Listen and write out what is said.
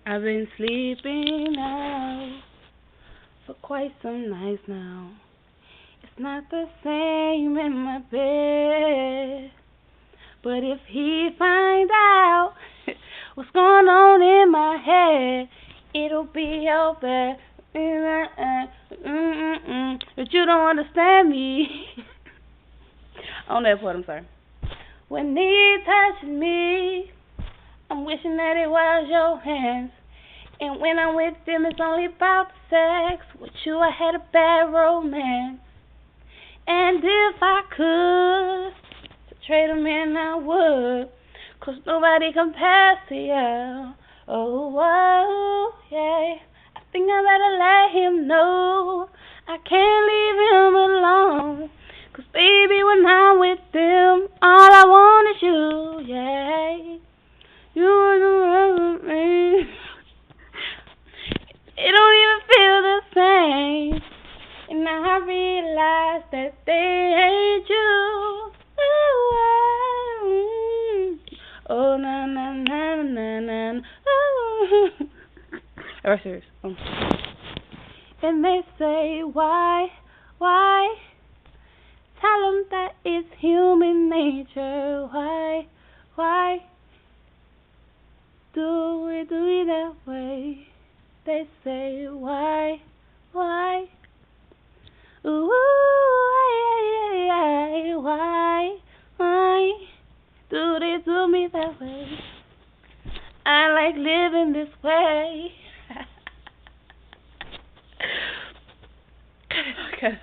I've been sleeping now for quite some nights now. It's not the same in my bed. But if he finds out what's going on in my head, it'll be over. But you don't understand me. On that part, I'm sorry. When he touches me, I'm wishing that it was your hands. And when I'm with him, it's only about sex. With you, I had a bad romance. And if I could trade him in, I would. 'Cause nobody compares to you. Oh, whoa, yeah. I think I better let him know I can't leave him alone. 'Cause baby, when I'm with him, all I want is you, yeah. You are the one with me. It don't even feel the same. And now I realize that they hate you. Oh, na na na na na. Oh. Are serious? And they say, why? Tell them that it's human nature. Why? Do it that way? They say, why? Ooh, why do they do me that way? I like living this way. Okay.